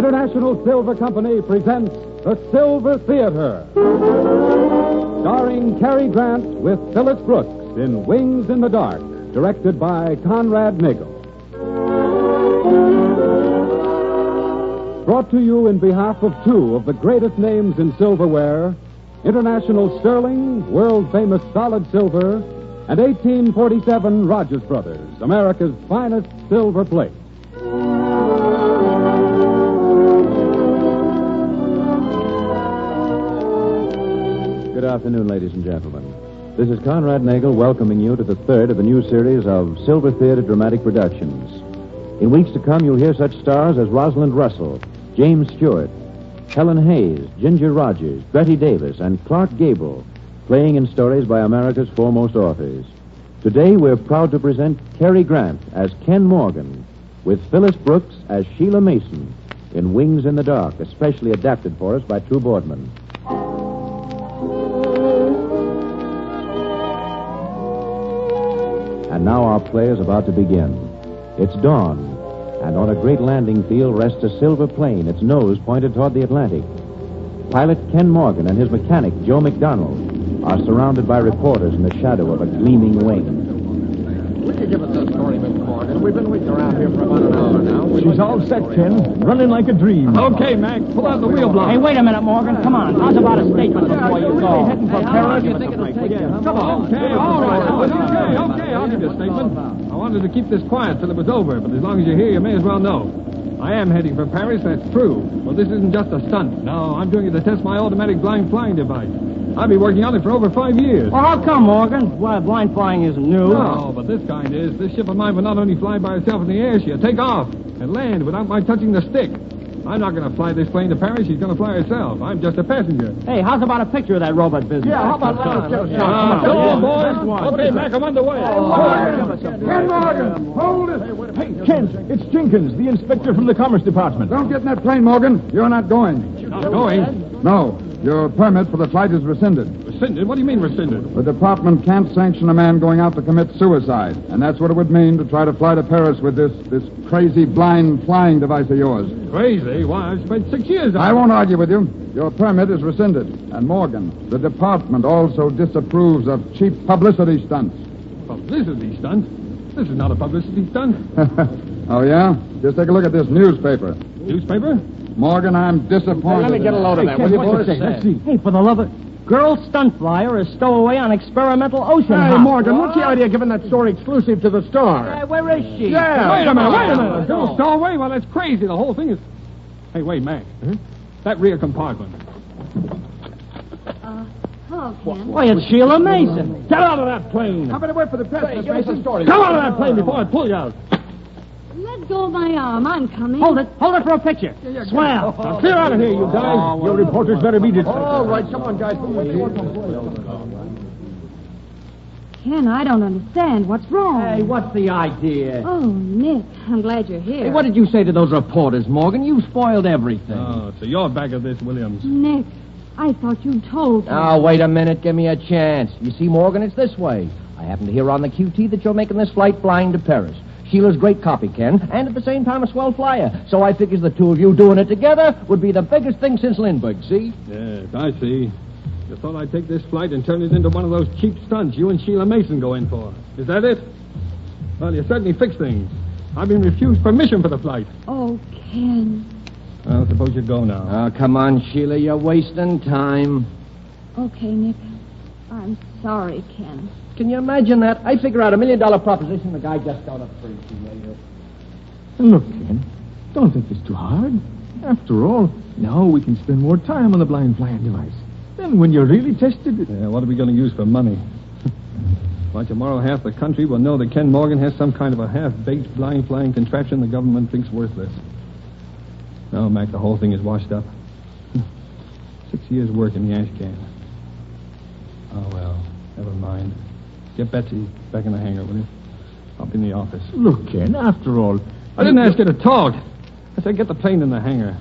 International Silver Company presents The Silver Theater, starring Cary Grant with Phyllis Brooks in Wings in the Dark, directed by Conrad Nagel. Brought to you in behalf of two of the greatest names in silverware, International Sterling, world-famous solid silver, and 1847 Rogers Brothers, America's finest silver plate. Good afternoon, ladies and gentlemen. This is Conrad Nagel welcoming you to the third of the new series of Silver Theater Dramatic Productions. In weeks to come, you'll hear such stars as Rosalind Russell, James Stewart, Helen Hayes, Ginger Rogers, Betty Davis, and Clark Gable, playing in stories by America's foremost authors. Today, we're proud to present Cary Grant as Ken Morgan, with Phyllis Brooks as Sheila Mason in Wings in the Dark, especially adapted for us by True Boardman. And now our play is about to begin. It's dawn, and on a great landing field rests a silver plane, its nose pointed toward the Atlantic. Pilot Ken Morgan and his mechanic, Joe McDonald, are surrounded by reporters in the shadow of a gleaming wing. Will you give us a story, Miss Morgan? We've been waiting around here for about an hour now. She's all set, Ken. Running like a dream. Okay, Mac. Pull out the wheel block. Hey, wait a minute, Morgan. Come on. How's about a statement before you go? Heading for Paris. Come on. Okay, all right. Okay. I'll give you a statement. I wanted to keep this quiet till it was over, but as long as you're here, you may as well know. I am heading for Paris, that's true. Well, this isn't just a stunt. No, I'm doing it to test my automatic blind flying device. I've been working on it for over 5 years. Well, how come, Morgan? Why, blind flying isn't new. No, but this kind is. This ship of mine will not only fly by itself in the air, she'll take off and land without my touching the stick. I'm not going to fly this plane to Paris. She's going to fly herself. I'm just a passenger. Hey, how's about a picture of that robot business? Yeah, how about that? Come on, boys. Okay, Mac, I'm underway. Ken Morgan, hold it. Hey, Ken, it's Jenkins, the inspector from the Commerce Department. Don't get in that plane, Morgan. You're not going. Not going? No. Your permit for the flight is rescinded. Rescinded? What do you mean rescinded? The department can't sanction a man going out to commit suicide. And that's what it would mean to try to fly to Paris with this crazy blind flying device of yours. Crazy? Why, I've spent 6 years on it. I won't argue with you. Your permit is rescinded. And Morgan, the department also disapproves of cheap publicity stunts. Publicity stunt? This is not a publicity stunt. Oh, yeah? Just take a look at this newspaper. Newspaper? Morgan, I'm disappointed. Let me get a load of that, will you, boys? Let's see. Hey, for the love of... Girl stunt flyer is stowaway on experimental ocean Hey, hop. Morgan, what's the idea of giving that story exclusive to the Star? Hey, where is she? Yeah. Wait a minute. Don't stowaway? Well, that's crazy. The whole thing is... Hey, wait, Mac. That rear compartment. Hello, Ken. Why, it's Sheila Mason. Get out of that plane. How about a word for the press, Miss Mason? Come out of that plane before I pull you out. Let go of my arm. I'm coming. Hold it for a picture. Swell. Now, clear out of here, you guys. Your reporters better beat it. All right, come on, guys. Ken, I don't understand. What's wrong? Hey, what's the idea? Oh, Nick, I'm glad you're here. Hey, what did you say to those reporters, Morgan? You spoiled everything. Oh, so you're back of this, Williams. Nick, I thought you told me. Now, wait a minute. Give me a chance. You see, Morgan, it's this way. I happen to hear on the QT that you're making this flight flying to Paris. Sheila's great copy, Ken, and at the same time a swell flyer. So I figures the two of you doing it together would be the biggest thing since Lindbergh, see? Yes, I see. Just thought I'd take this flight and turn it into one of those cheap stunts you and Sheila Mason go in for. Is that it? Well, you certainly fixed things. I've been refused permission for the flight. Oh, Ken. Well, suppose you go now. Oh, come on, Sheila. You're wasting time. Okay, Nick. I'm sorry, Ken. Can you imagine that? I figure out $1 million proposition. The guy just got a free later. Look, Ken, don't think this too hard. After all, now we can spend more time on the blind flying device. Then when you're really tested... Yeah, what are we going to use for money? By tomorrow, half the country will know that Ken Morgan has some kind of a half-baked blind flying contraption the government thinks worthless. No, Mac, the whole thing is washed up. 6 years' work in the ash can. Oh, well, never mind. Get Betsy back in the hangar, will you? Up in the office. Look, Ken, after all... I didn't ask you to talk. I said get the plane in the hangar.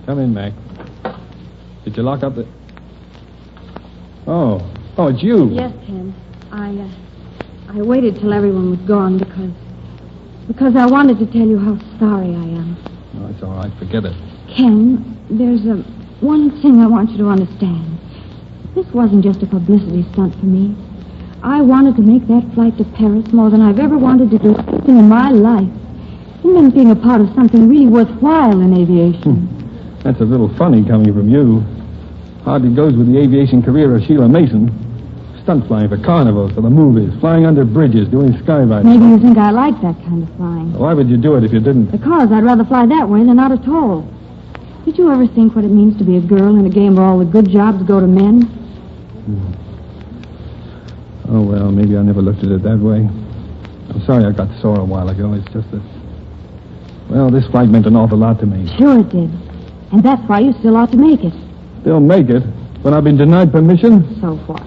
Come in, Mac. lock up the... Oh, it's you. Yes, Ken. I waited till everyone was gone because I wanted to tell you how sorry I am. Oh, it's all right. Forget it. Ken, there's one thing I want you to understand. This wasn't just a publicity stunt for me. I wanted to make that flight to Paris more than I've ever wanted to do anything in my life. It meant being a part of something really worthwhile in aviation. That's a little funny coming from you. Hardly goes with the aviation career of Sheila Mason. Stunt flying for carnivals, for the movies, flying under bridges, doing skydiving. Maybe you think I like that kind of flying. Why would you do it if you didn't? Because I'd rather fly that way than not at all. Did you ever think what it means to be a girl in a game where all the good jobs go to men? Oh, well, maybe I never looked at it that way. I'm sorry I got sore a while ago. It's just that... Well, this flight meant an awful lot to me. Sure it did. And that's why you still ought to make it. Still make it? When I've been denied permission? So what?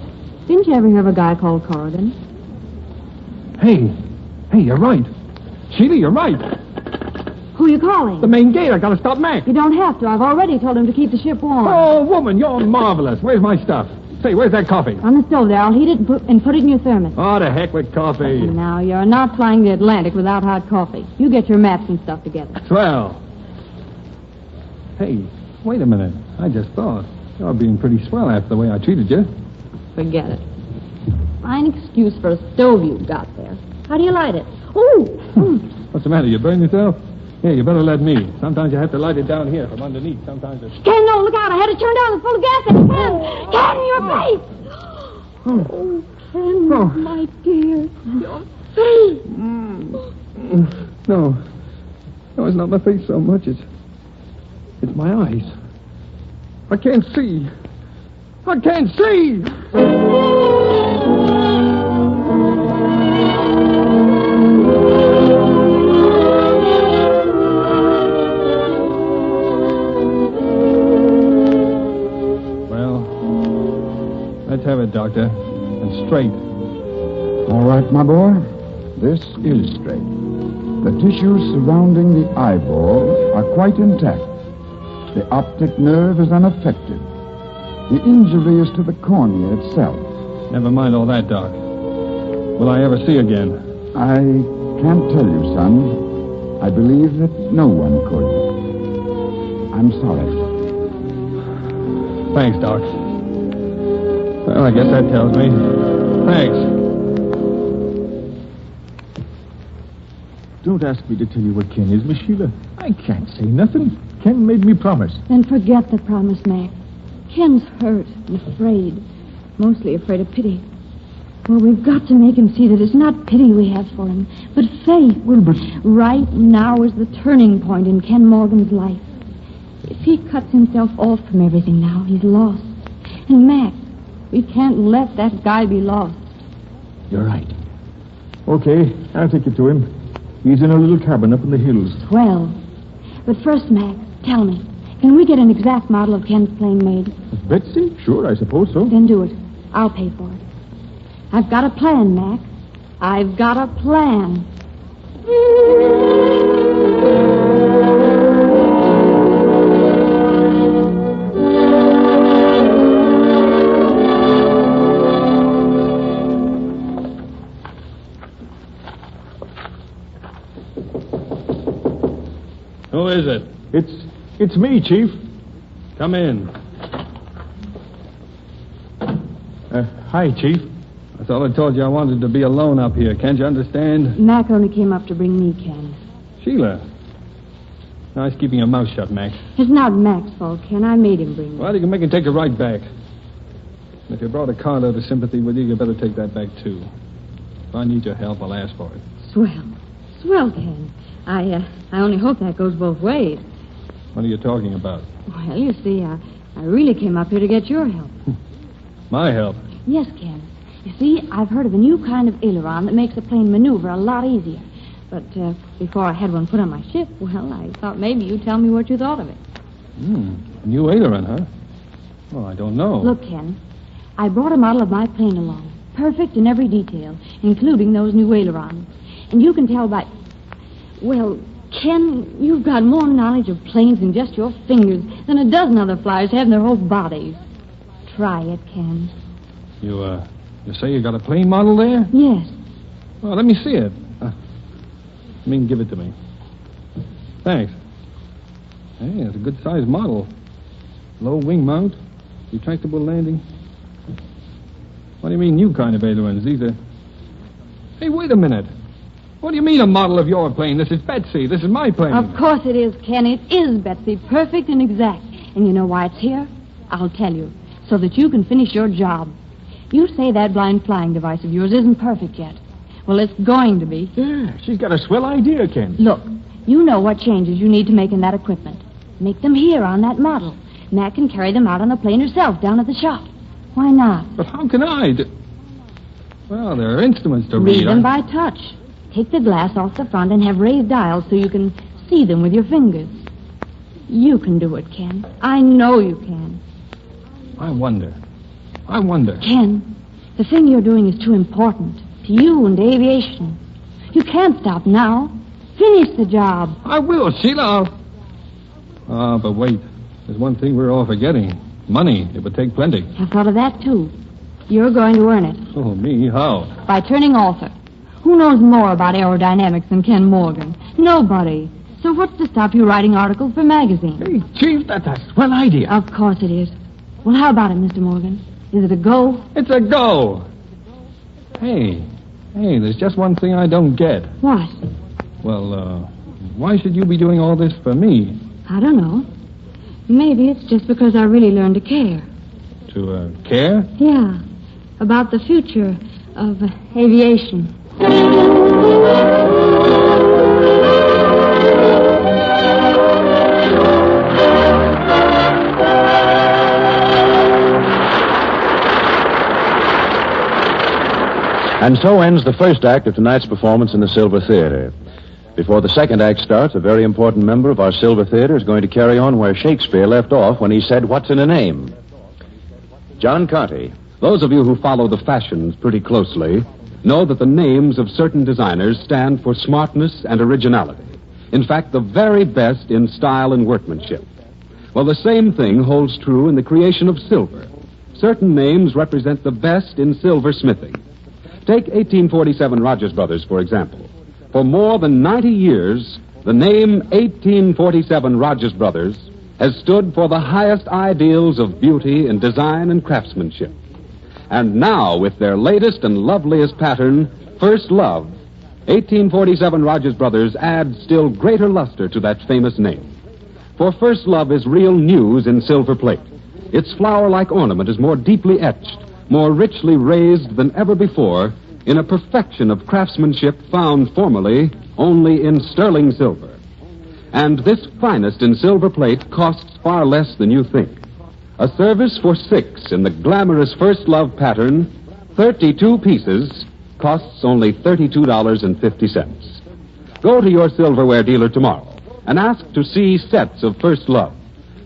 Didn't you ever hear of a guy called Corrigan? Hey, you're right. Sheila, you're right. Who are you calling? The main gate. I gotta stop Mac. You don't have to. I've already told him to keep the ship warm. Oh, woman, you're marvelous. Where's my stuff? Say, where's that coffee? On the stove there. I'll heat it and put it in your thermos. Oh, the heck with coffee. Now, you're not flying the Atlantic without hot coffee. You get your maps and stuff together. Swell. Hey, wait a minute. I just thought. You're being pretty swell after the way I treated you. Forget it. Fine excuse for a stove you've got there. How do you light it? Oh! What's the matter? You burned yourself? Yeah, you better let me. Sometimes you have to light it down here from underneath. Sometimes it's... Ken, no, look out. I had to turn down. It's full of gas. Ken, your face! Oh, Ken, my dear. Your face. No, it's not my face so much. It's my eyes. I can't see. I can't see! Let's have it, Doctor. And straight. All right, my boy. This is straight. The tissues surrounding the eyeball are quite intact. The optic nerve is unaffected. The injury is to the cornea itself. Never mind all that, Doc. Will I ever see again? I can't tell you, son. I believe that no one could. I'm sorry. Thanks, Doc. Well, I guess that tells me. Thanks. Don't ask me to tell you what Ken is, Miss Sheila. I can't say nothing. Ken made me promise. Then forget the promise, Mac. Ken's hurt and afraid. Mostly afraid of pity. Well, we've got to make him see that it's not pity we have for him, but faith. Well, but... Right now is the turning point in Ken Morgan's life. If he cuts himself off from everything now, he's lost. And Mac, we can't let that guy be lost. You're right. Okay, I'll take you to him. He's in a little cabin up in the hills. Well, but first, Mac, tell me, can we get an exact model of Ken's plane made? Betsy? Sure, I suppose so. Then do it. I'll pay for it. I've got a plan, Mac. I've got a plan. Who is it? It's me, Chief. Come in. Hi, Chief. I thought I told you I wanted to be alone up here. Can't you understand? Mac only came up to bring me Ken. Sheila. Nice keeping your mouth shut, Mac. It's not Mac's fault, Ken. I made him bring me. Well, you can make him take it right back. If you brought a carload of sympathy with you, you better take that back, too. If I need your help, I'll ask for it. Swell. Swell, Ken. I only hope that goes both ways. What are you talking about? Well, you see, I really came up here to get your help. My help? Yes, Ken. You see, I've heard of a new kind of aileron that makes the plane maneuver a lot easier. But before I had one put on my ship, well, I thought maybe you'd tell me what you thought of it. A new aileron, huh? Well, I don't know. Look, Ken, I brought a model of my plane along. Perfect in every detail, including those new ailerons. And you can tell by... Well, Ken, you've got more knowledge of planes in just your fingers than a dozen other flyers have in their whole bodies. try it, Ken. You say you got a plane model there? Yes. Well, let me see it. Give it to me. Thanks. Hey, it's a good-sized model. Low wing mount, retractable landing. What do you mean, new kind of ailerons? These are... Hey, wait a minute. What do you mean a model of your plane? This is Betsy. This is my plane. Of course it is, Ken. It is, Betsy. Perfect and exact. And you know why it's here? I'll tell you. So that you can finish your job. You say that blind flying device of yours isn't perfect yet. Well, it's going to be. Yeah, she's got a swell idea, Ken. Look, you know what changes you need to make in that equipment. Make them here on that model. Mac can carry them out on the plane herself down at the shop. Why not? But how can I? Well, there are instruments to read. Read them by touch. Take the glass off the front and have raised dials so you can see them with your fingers. You can do it, Ken. I know you can. I wonder. Ken, the thing you're doing is too important to you and to aviation. You can't stop now. Finish the job. I will, Sheila. But wait. There's one thing we're all forgetting. Money. It would take plenty. I thought of that, too. You're going to earn it. Oh, me? How? By turning author. Who knows more about aerodynamics than Ken Morgan? Nobody. So what's to stop you writing articles for magazines? Hey, Chief, that's a swell idea. Of course it is. Well, how about it, Mr. Morgan? Is it a go? It's a go. Hey, there's just one thing I don't get. What? Well, why should you be doing all this for me? I don't know. Maybe it's just because I really learned to care. To, care? Yeah. About the future of aviation. And so ends the first act of tonight's performance in the Silver Theater. Before the second act starts, a very important member of our Silver Theater is going to carry on where Shakespeare left off when he said, "What's in a name?" John Conte. Those of you who follow the fashions pretty closely know that the names of certain designers stand for smartness and originality. In fact, the very best in style and workmanship. Well, the same thing holds true in the creation of silver. Certain names represent the best in silversmithing. Take 1847 Rogers Brothers, for example. For more than 90 years, the name 1847 Rogers Brothers has stood for the highest ideals of beauty in design and craftsmanship. And now, with their latest and loveliest pattern, First Love, 1847 Rogers Brothers adds still greater luster to that famous name. For First Love is real news in silver plate. Its flower-like ornament is more deeply etched, more richly raised than ever before, in a perfection of craftsmanship found formerly only in sterling silver. And this finest in silver plate costs far less than you think. A service for 6 in the glamorous First Love pattern, 32 pieces, costs only $32.50. Go to your silverware dealer tomorrow and ask to see sets of First Love.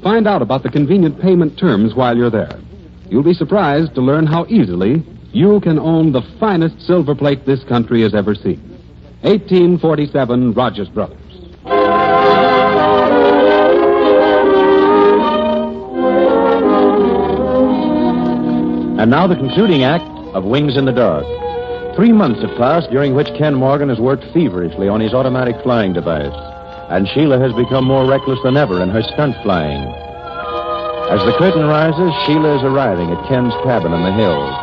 Find out about the convenient payment terms while you're there. You'll be surprised to learn how easily you can own the finest silver plate this country has ever seen. 1847 Rogers Brothers. And now the concluding act of Wings in the Dark. 3 months have passed, during which Ken Morgan has worked feverishly on his automatic flying device. And Sheila has become more reckless than ever in her stunt flying. As the curtain rises, Sheila is arriving at Ken's cabin in the hills.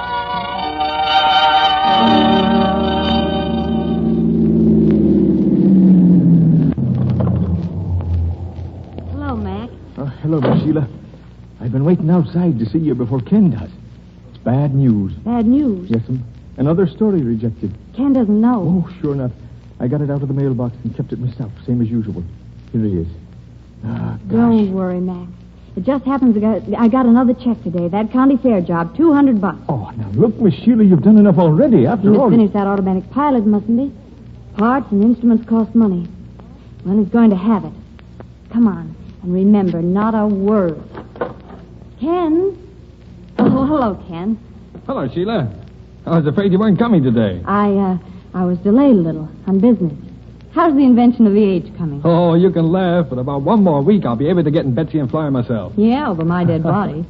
Hello, Mac. Oh, hello, Miss Sheila. I've been waiting outside to see you before Ken does. It's bad news. Bad news. Yes'm. Another story rejected. Ken doesn't know. Oh, sure enough. I got it out of the mailbox and kept it myself, same as usual. Here he is. Ah, gosh. Don't worry, Mac. It just happens I got another check today. That county fair job, $200. Oh, now look, Miss Sheila, you've done enough already. After He all... must finish that automatic pilot, mustn't he? Parts and instruments cost money. Well, he's going to have it. Come on. And remember, not a word. Ken? Oh, hello, Ken. Hello, Sheila. I was afraid you weren't coming today. I was delayed a little on business. How's the invention of the age coming? Oh, you can laugh, but about 1 more week I'll be able to get in Betsy and Flyer myself. Yeah, over my dead body.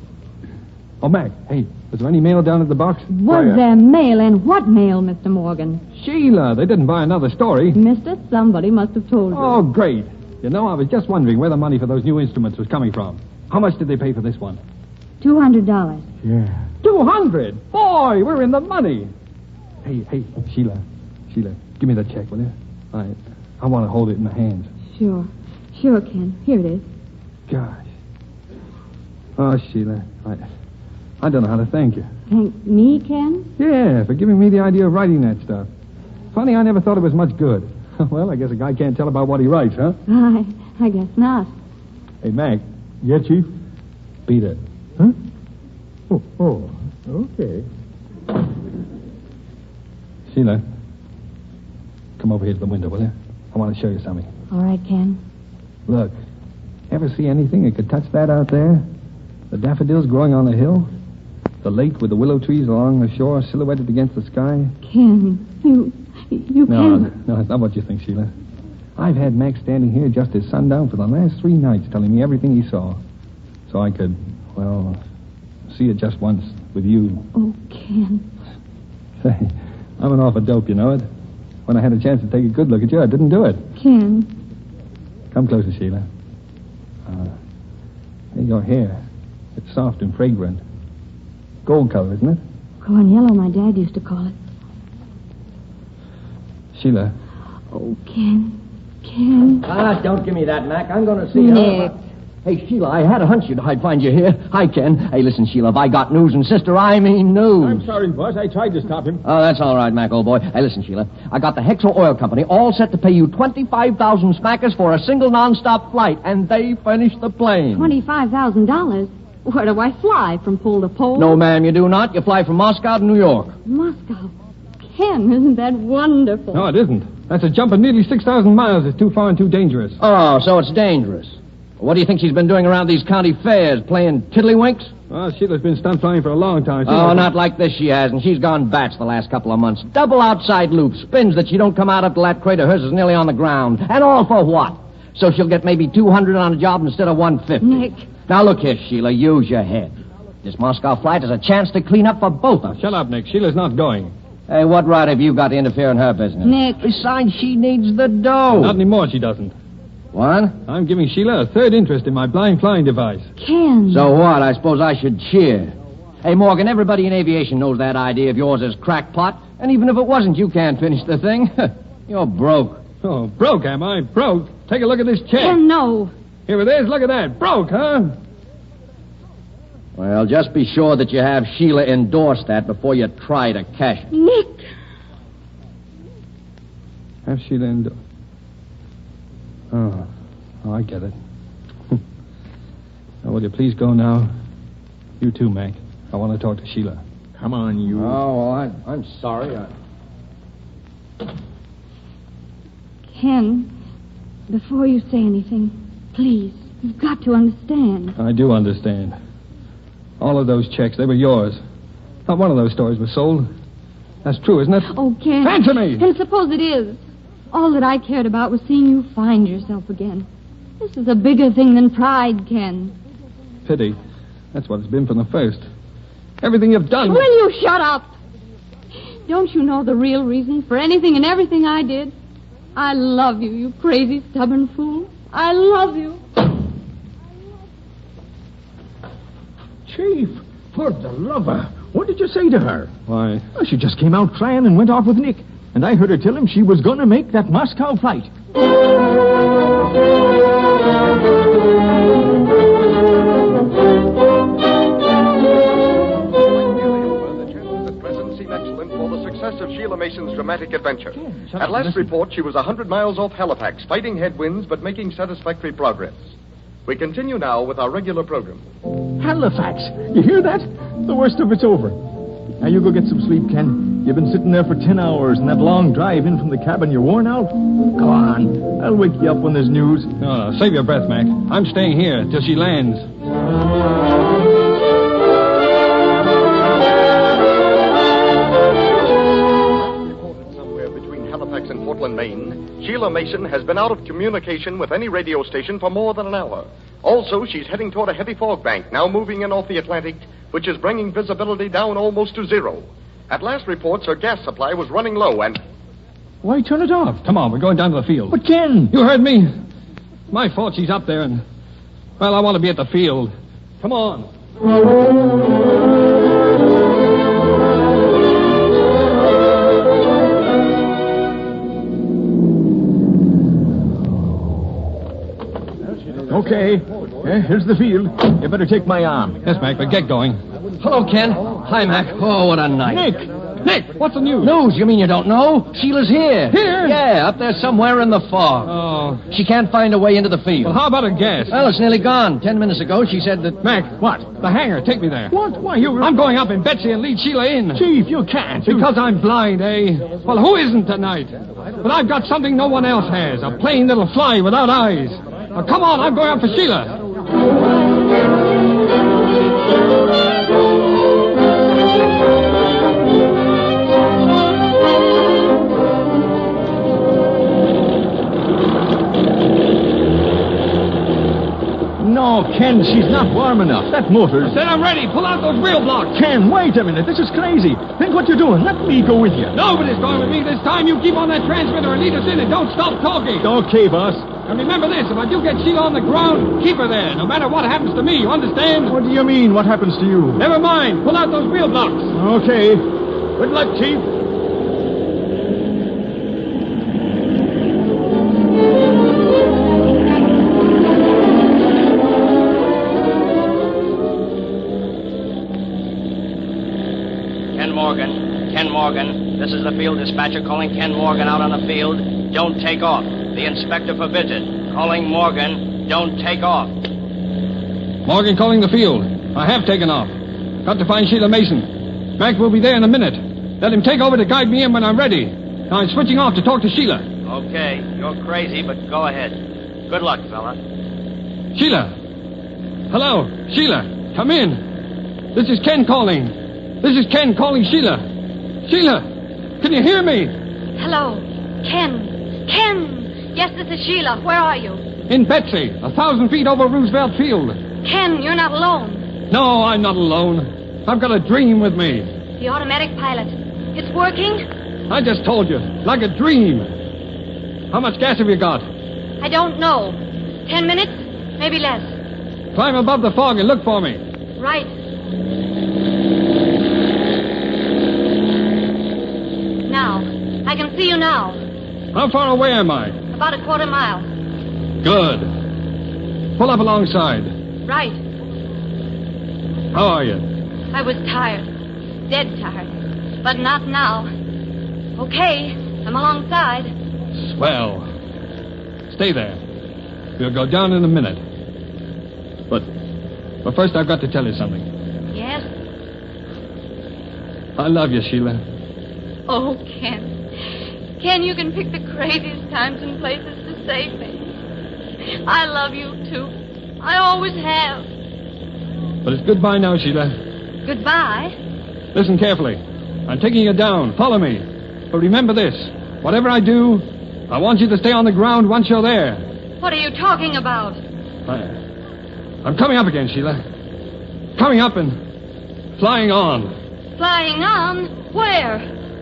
Oh, Mac, hey, was there any mail down at the box? Was there mail, and what mail, Mr. Morgan? Sheila, they didn't buy another story. Mister, somebody must have told you. Oh, great. You know, I was just wondering where the money for those new instruments was coming from. How much did they pay for this one? $200. Yeah. 200. Boy, we're in the money. Hey, Sheila, give me the check, will you? I want to hold it in my hands. Sure, Ken. Here it is. Gosh. Oh, Sheila, I don't know how to thank you. Thank me, Ken? Yeah, for giving me the idea of writing that stuff. Funny, I never thought it was much good. Well, I guess a guy can't tell about what he writes, huh? I guess not. Hey, Mac. Yeah, Chief? Beat it. Huh? Oh, okay. Sheila, come over here to the window, will you? I want to show you something. All right, Ken. Look, ever see anything that could touch that out there? The daffodils growing on the hill? The lake with the willow trees along the shore silhouetted against the sky? Ken, you can't. No, it's not what you think, Sheila. I've had Mac standing here just at sundown for the last 3 nights telling me everything he saw. So I could, well, see it just once with you. Oh, Ken. Say, I'm an awful dope, you know it. When I had a chance to take a good look at you, I didn't do it. Ken. Come closer, Sheila. Hey, your hair. It's soft and fragrant. Gold color, isn't it? Corn yellow, my dad used to call it. Sheila. Oh, Ken. Ken. Don't give me that, Mac. I'm going to see Nick. her. Hey, Sheila, I had a hunch I'd find you here. Hi, Ken. Hey, listen, Sheila, if I got news, and sister, I mean news. I'm sorry, boss. I tried to stop him. Oh, that's all right, Mac, old boy. Hey, listen, Sheila. I got the Hexo Oil Company all set to pay you 25,000 smackers for a single non-stop flight, and they finished the plane. $25,000? Where do I fly? From pole to pole? No, ma'am, you do not. You fly from Moscow to New York. Moscow. Ken, isn't that wonderful? No, it isn't. That's a jump of nearly 6,000 miles. It's too far and too dangerous. Oh, so it's dangerous. What do you think she's been doing around these county fairs, playing tiddlywinks? Well, Sheila's been stunt flying for a long time. Not like this she hasn't. She's gone bats the last couple of months. Double outside loops, spins that she don't come out up till that crate of hers is nearly on the ground. And all for what? So she'll get maybe 200 on a job instead of 150. Nick. Now look here, Sheila, use your head. This Moscow flight is a chance to clean up for both of us. Shut up, Nick. Sheila's not going. Hey, what right have you got to interfere in her business? Nick. Besides, she needs the dough. Not anymore, she doesn't. What? I'm giving Sheila a third interest in my blind flying device. Ken. So what? I suppose I should cheer. Hey, Morgan, everybody in aviation knows that idea of yours is crackpot. And even if it wasn't, you can't finish the thing. You're broke. Oh, broke, am I? Broke? Take a look at this check. Ken, no. Here it is. Look at that. Broke, huh? Well, just be sure that you have Sheila endorse that before you try to cash it. Nick. Have Sheila endorse. Oh, I get it. Now, will you please go now? You too, Mac. I want to talk to Sheila. Come on, you. Oh, well, I'm sorry. Ken, before you say anything, please, you've got to understand. I do understand. All of those checks, they were yours. Not one of those stories was sold. That's true, isn't it? Oh, Ken. Answer me! And suppose it is. All that I cared about was seeing you find yourself again. This is a bigger thing than pride, Ken. Pity. That's what it's been from the first. Everything you've done... Will you shut up? Don't you know the real reason for anything and everything I did? I love you, you crazy, stubborn fool. I love you. Chief, for the lover. What did you say to her? Why? Well, she just came out crying and went off with Nick. And I heard her tell him she was going to make that Moscow flight. Of Sheila Mason's dramatic adventure. At last report, she was 100 miles off Halifax, fighting headwinds but making satisfactory progress. We continue now with our regular program. Halifax. You hear that? The worst of it's over. Now you go get some sleep, Ken. You've been sitting there for 10 hours, and that long drive in from the cabin, you're worn out. Go on. I'll wake you up when there's news. No, save your breath, Mac. I'm staying here till she lands. In Portland, Maine, Sheila Mason has been out of communication with any radio station for more than an hour. Also, she's heading toward a heavy fog bank, now moving in off the Atlantic which is bringing visibility down almost to zero. At last reports, her gas supply was running low and... Why turn it off? Come on, we're going down to the field. But Ken! You heard me. My fault she's up there and... Well, I want to be at the field. Come on. Okay. Here's the field. You better take my arm. Yes, Mac, but get going. Hello, Ken. Hi, Mac. Oh, what a night. Nick, what's the news? News? You mean you don't know? Sheila's here. Here? Yeah, up there somewhere in the fog. Oh. She can't find her way into the field. Well, how about a guess? Well, it's nearly gone. 10 minutes ago, she said that... Mac, what? The hangar. Take me there. What? Why, you... I'm going up in Betsy and lead Sheila in. Chief, you can't. Because I'm blind, eh? Well, who isn't tonight? But I've got something no one else has. A plane that'll fly without eyes. Now, come on, I'm going up for Sheila. No, Ken, she's not warm enough. That motor's... Said I'm ready. Pull out those wheel blocks. Ken, wait a minute. This is crazy. Think what you're doing. Let me go with you. Nobody's going with me this time. You keep on that transmitter and lead us in and don't stop talking. Okay, boss. And remember this, if I do get Sheila on the ground, keep her there, no matter what happens to me, you understand? What do you mean, what happens to you? Never mind. Pull out those wheel blocks. Okay. Good luck, Chief. Ken Morgan. This is the field dispatcher calling Ken Morgan out on the field. Don't take off. The inspector forbids it. Calling Morgan. Don't take off. Morgan calling the field. I have taken off. Got to find Sheila Mason. Mac will be there in a minute. Let him take over to guide me in when I'm ready. Now I'm switching off to talk to Sheila. Okay, you're crazy, but go ahead. Good luck, fella. Sheila. Hello, Sheila. Come in. This is Ken calling. This is Ken calling Sheila. Sheila, can you hear me? Hello. Ken. Ken! Yes, this is Sheila. Where are you? In Betsy, 1,000 feet over Roosevelt Field. Ken, you're not alone. No, I'm not alone. I've got a dream with me. The automatic pilot. It's working? I just told you, like a dream. How much gas have you got? I don't know. 10 minutes? Maybe less. Climb above the fog and look for me. Right. Now. I can see you now. How far away am I? About a quarter mile. Good. Pull up alongside. Right. How are you? I was tired. Dead tired. But not now. Okay. I'm alongside. Swell. Stay there. We'll go down in a minute. But first I've got to tell you something. Yes? I love you, Sheila. Oh, Ken. Ken, you can pick the craziest times and places to save me. I love you, too. I always have. But it's goodbye now, Sheila. Goodbye? Listen carefully. I'm taking you down. Follow me. But remember this. Whatever I do, I want you to stay on the ground once you're there. What are you talking about? I'm coming up again, Sheila. Coming up and flying on. Flying on? Where?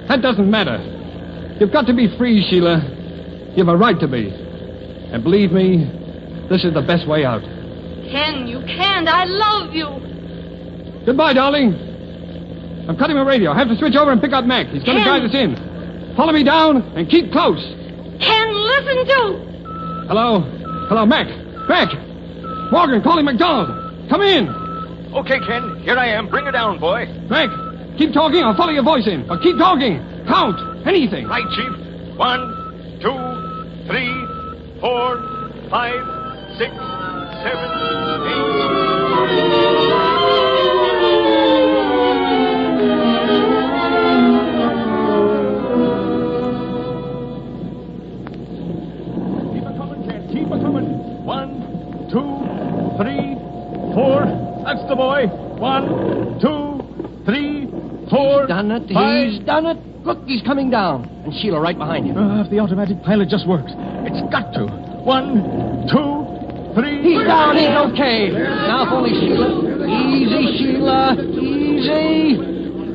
That doesn't matter. You've got to be free, Sheila. You've a right to be. And believe me, this is the best way out. Ken, you can't. I love you. Goodbye, darling. I'm cutting my radio. I have to switch over and pick up Mac. He's going to guide us in. Follow me down and keep close. Ken, listen to... Hello? Hello, Mac. Mac! Morgan, calling McDonald. Come in. Okay, Ken. Here I am. Bring her down, boy. Mac, keep talking. I'll follow your voice in. But keep talking. Count. Anything. Right, Chief. 1, 2, 3, 4, 5, 6, 7, 8... Keep her coming, Ken. Keep her coming. 1, 2, 3, 4. That's the boy. 1, 2, 3, 4. He's done it. 5. He's done it. Look, he's coming down. And Sheila right behind him. If the automatic pilot just works. It's got to. 1, 2, 3. He's down. He's okay. Now if only Sheila... Easy, Sheila. Easy.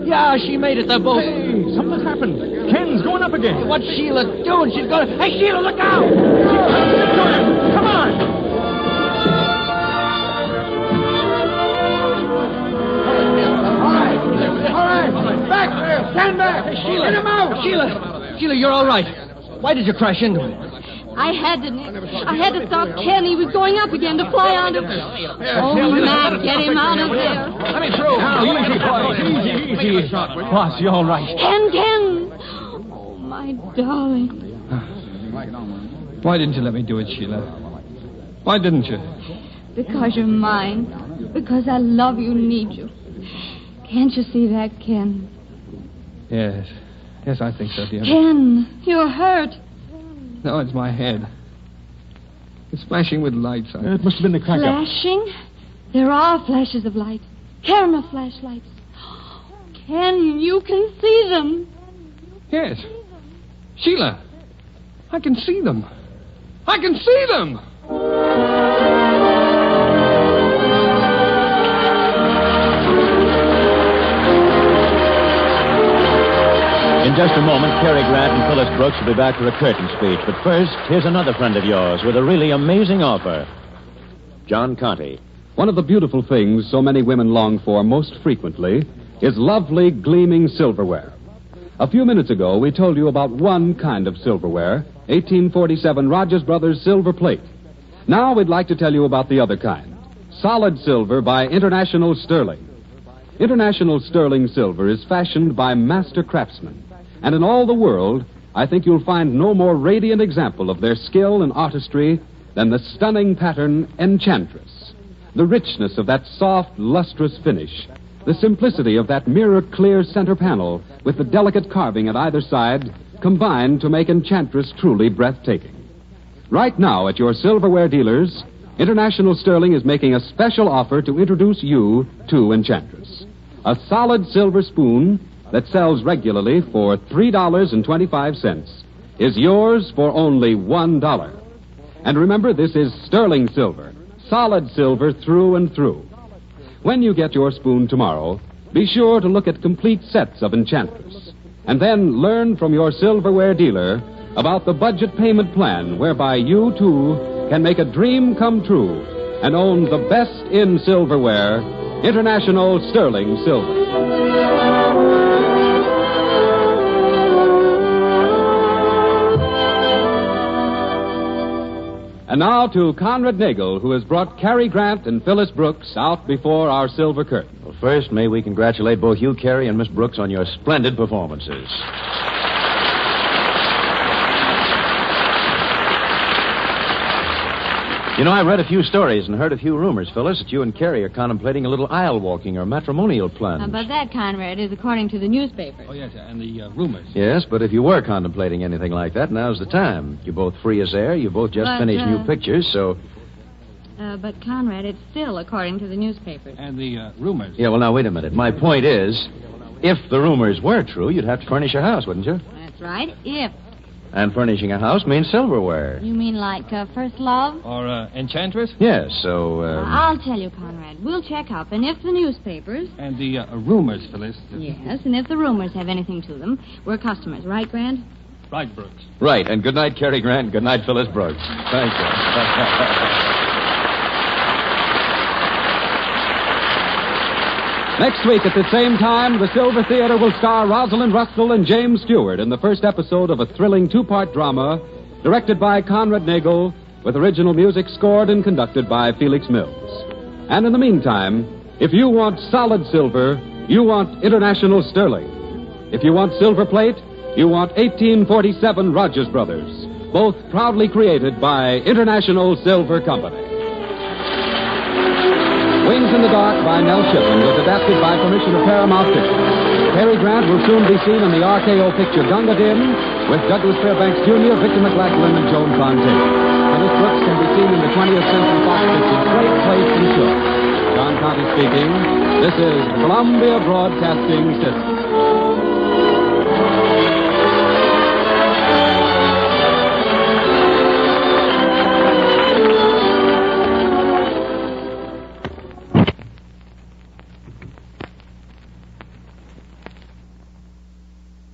Yeah, she made it. They're both... Hey, something's happened. Ken's going up again. What's Sheila doing? She's going to... Hey, Sheila, look out! Come on! Back there! Stand back! Hey, Sheila! Get him out! Sheila, you're all right. Why did you crash into him? I had to, Nick. I had to stop Ken. He was going up again to fly onto... Oh, Mac, get him out of there. Let me through. Easy. Boss, you all right? Ken! Oh, my darling. Why didn't you let me do it, Sheila? Why didn't you? Because you're mine. Because I love you and need you. Can't you see that, Ken? Yes. Yes, I think so, dear. Ken, you're hurt. No, it's my head. It's flashing with lights. It must have been the crack-up. Flashing? There are flashes of light. Camera flashlights. Ken, you can see them. Yes. Sheila, I can see them. I can see them! In just a moment, Cary Grant and Phyllis Brooks will be back for a curtain speech. But first, here's another friend of yours with a really amazing offer. John Conte. One of the beautiful things so many women long for most frequently is lovely, gleaming silverware. A few minutes ago, we told you about one kind of silverware, 1847 Rogers Brothers silver plate. Now we'd like to tell you about the other kind, solid silver by International Sterling. International Sterling silver is fashioned by master craftsmen. And in all the world, I think you'll find no more radiant example of their skill and artistry than the stunning pattern Enchantress. The richness of that soft, lustrous finish, the simplicity of that mirror-clear center panel with the delicate carving at either side combine to make Enchantress truly breathtaking. Right now at your silverware dealers, International Sterling is making a special offer to introduce you to Enchantress. A solid silver spoon that sells regularly for $3.25 is yours for only $1. And remember, this is sterling silver, solid silver through and through. When you get your spoon tomorrow, be sure to look at complete sets of Enchantress. And then learn from your silverware dealer about the budget payment plan whereby you, too, can make a dream come true and own the best in silverware, International Sterling Silver. And now to Conrad Nagel, who has brought Cary Grant and Phyllis Brooks out before our silver curtain. Well, first, may we congratulate both you, Cary, and Miss Brooks on your splendid performances. You know, I read a few stories and heard a few rumors, Phyllis, that you and Cary are contemplating a little aisle walking or matrimonial plunge. But that, Conrad, is according to the newspapers. Oh, yes, and the rumors. Yes, but if you were contemplating anything like that, now's the time. You're both free as air. You both just finished new pictures, so... But, Conrad, it's still according to the newspapers. And the rumors. Yeah, well, now, wait a minute. My point is, if the rumors were true, you'd have to furnish a house, wouldn't you? That's right, if. And furnishing a house means silverware. You mean like First Love? Or Enchantress? Yes, so... I'll tell you, Conrad. We'll check up, and if the newspapers... And the rumors, Phyllis. Yes, and if the rumors have anything to them, we're customers, right, Grant? Right, Brooks. Right, and good night, Cary Grant, and good night, Phyllis Brooks. Thank you. Next week at the same time, the Silver Theater will star Rosalind Russell and James Stewart in the first episode of a thrilling two-part drama directed by Conrad Nagel with original music scored and conducted by Felix Mills. And in the meantime, if you want solid silver, you want International Sterling. If you want silver plate, you want 1847 Rogers Brothers, both proudly created by International Silver Company. Wings in the Dark by Nell Shipman was adapted by permission of Paramount Pictures. Cary Grant will soon be seen in the RKO picture Gunga Din with Douglas Fairbanks Jr., Victor McLaglen, and Joan Fontaine. Phyllis Brooks can be seen in the 20th Century Fox picture Great Place and Show. John Conte speaking. This is Columbia Broadcasting System.